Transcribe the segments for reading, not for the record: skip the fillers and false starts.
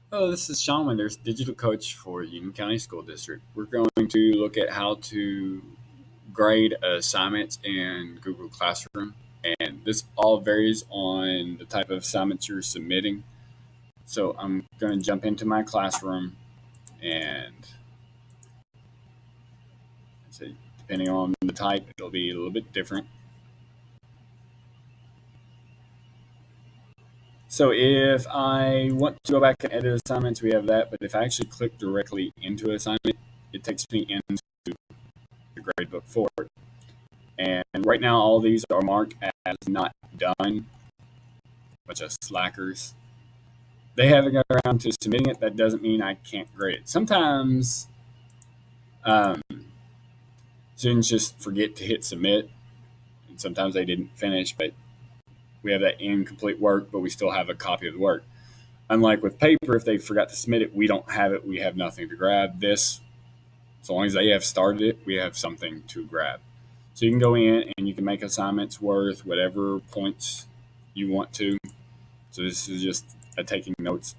Hello, this is Sean Wenders, digital coach for Union County School District. We're going to look at how to grade assignments in Google Classroom. And this all varies on the type of assignments you're submitting. So I'm going to jump into my classroom and say, depending on the type, it'll be a little bit different. So if I want to go back and edit assignments, we have that. But if I actually click directly into an assignment, it takes me into the gradebook for it. And right now, all these are marked as not done, bunch of slackers. They haven't got around to submitting it. That doesn't mean I can't grade it. Sometimes um, students just forget to hit submit, and sometimes they didn't finish, but we have that incomplete work, but we still have a copy of the work. Unlike with paper, if they forgot to submit it, we don't have it. We have nothing to grab. This, as long as they have started it, we have something to grab. So you can go in and you can make assignments worth whatever points you want to. So this is just a taking notes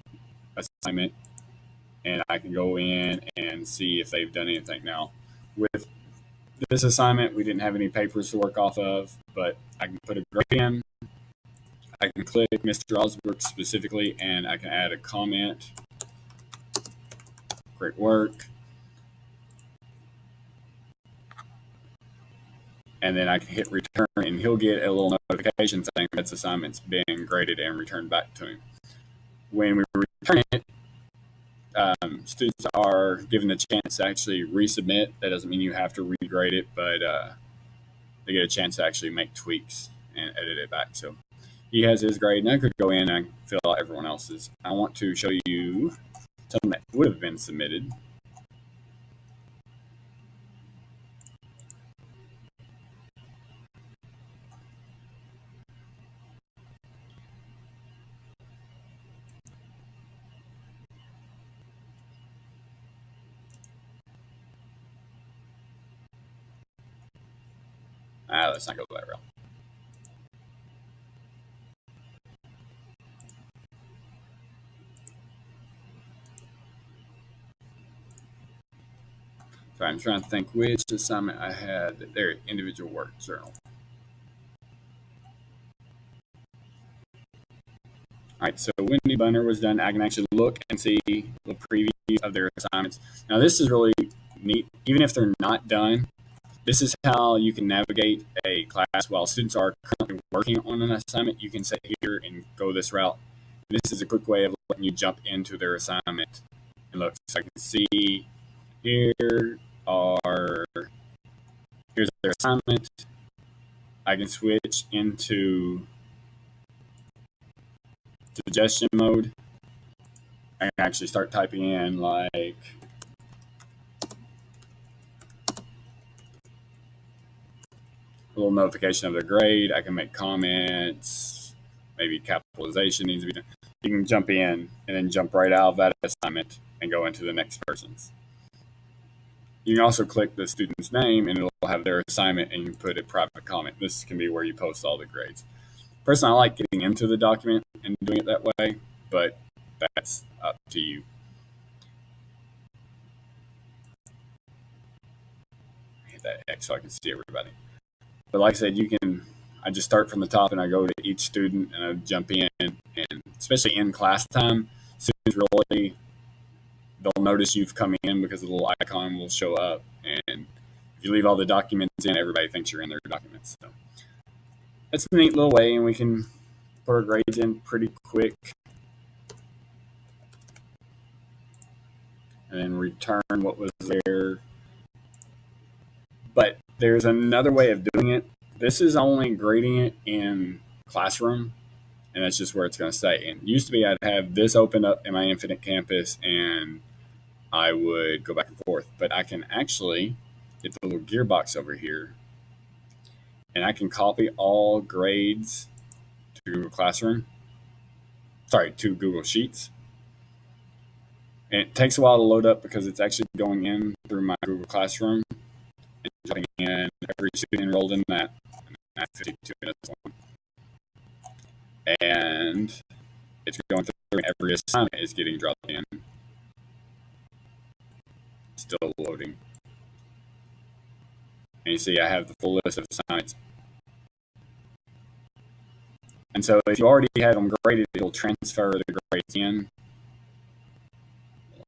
assignment, and I can go in and see if they've done anything. Now, with this assignment, we didn't have any papers to work off of, but I can put a grade in. I can click Mr. Osbrook specifically, and I can add a comment. Great work. And then I can hit return, and he'll get a little notification saying that assignment's being graded and returned back to him. When we return it, students are given a chance to actually resubmit. That doesn't mean you have to regrade it, but they get a chance to actually make tweaks and edit it back. So he has his grade, and I could go in and fill out everyone else's. I want to show you something that would have been submitted. Let's not go that route. So I'm trying to think which assignment I had. There, individual work journal. All right, so Wendy Bunner was done. I can actually look and see the preview of their assignments. Now, this is really neat. Even if they're not done, this is how you can navigate a class while students are currently working on an assignment. You can sit here and go this route. This is a quick way of letting you jump into their assignment. And look, so I can see here are here's their assignment. I can switch into suggestion mode. I can actually start typing in like a little notification of their grade. I can make comments, maybe capitalization needs to be done. You can jump in and then jump right out of that assignment and go into the next person's. You can also click the student's name and it'll have their assignment, and you can put a private comment. This can be where you post all the grades. Personally, I like getting into the document and doing it that way, but that's up to you. Hit that X so I can see everybody. But like I said, I just start from the top and I go to each student and I jump in, and especially in class time, students really, they'll notice you've come in because the little icon will show up. And if you leave all the documents in, everybody thinks you're in their documents. So that's a neat little way, and we can put our grades in pretty quick. And then return what was there. But there's another way of doing it. This is only grading it in Classroom, and that's just where it's going to stay. And it used to be I'd have this open up in my Infinite Campus, and I would go back and forth. But I can actually get the little gearbox over here, and I can copy all grades to Google Classroom. Sorry, to Google Sheets. And it takes a while to load up because it's actually going in through my Google Classroom and jumping in every student enrolled in that. And that's 52 minutes long. And it's going through and every assignment is getting dropped in. Still loading. And you see I have the full list of assignments. And so if you already have them graded, it'll transfer the grades in.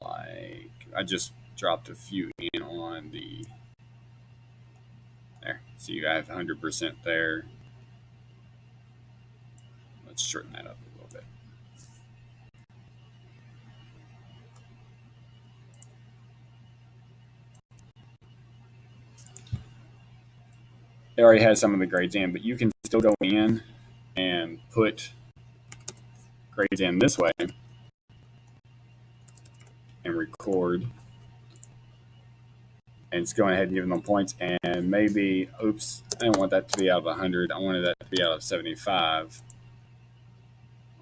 Like I just dropped a few in on the there. So you have 100% there. Let's shorten that up a little bit. It already has some of the grades in, but you can still go in and put grades in this way and record. And it's going ahead and giving them points. And maybe, oops, I don't want that to be out of 100. I wanted that to be out of 75.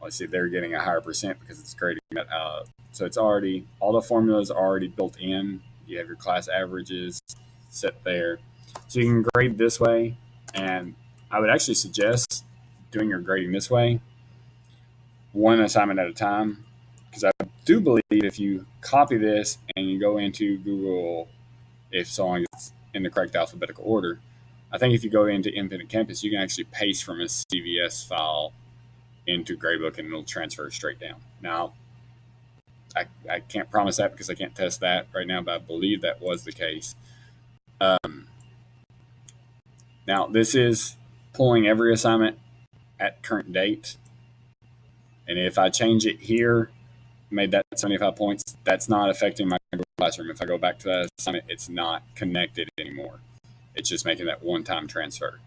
Let's see, they're getting a higher percent because it's grading that out. So it's already, all the formulas are already built in. You have your class averages set there. So you can grade this way. And I would actually suggest doing your grading this way, one assignment at a time. Because I do believe if you copy this and you go into Google, if so long as it's in the correct alphabetical order, I think if you go into Independent Campus, you can actually paste from a CVS file into Gradebook and it'll transfer straight down. Now, I can't promise that because I can't test that right now, but I believe that was the case. Now, this is pulling every assignment at current date. And if I change it here, made that 75 points, that's not affecting my Google Classroom. If I go back to that assignment, it's not connected anymore. It's just making that one-time transfer.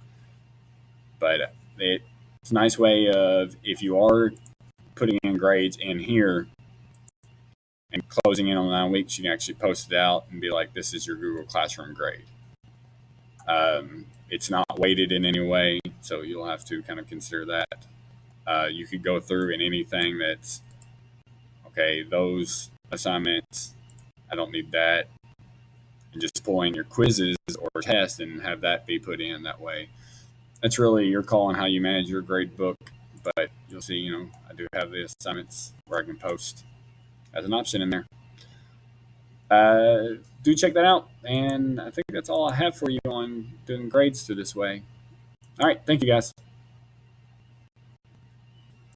But it's a nice way of, if you are putting in grades in here and closing in on 9 weeks, you can actually post it out and be like, this is your Google Classroom grade. It's not weighted in any way, so you'll have to kind of consider that. You could go through in anything that's, okay, those assignments, I don't need that. And just pull in your quizzes or tests and have that be put in that way. That's really your call on how you manage your grade book. But you'll see, I do have the assignments where I can post as an option in there. Do check that out. And I think that's all I have for you on doing grades through this way. All right. Thank you, guys.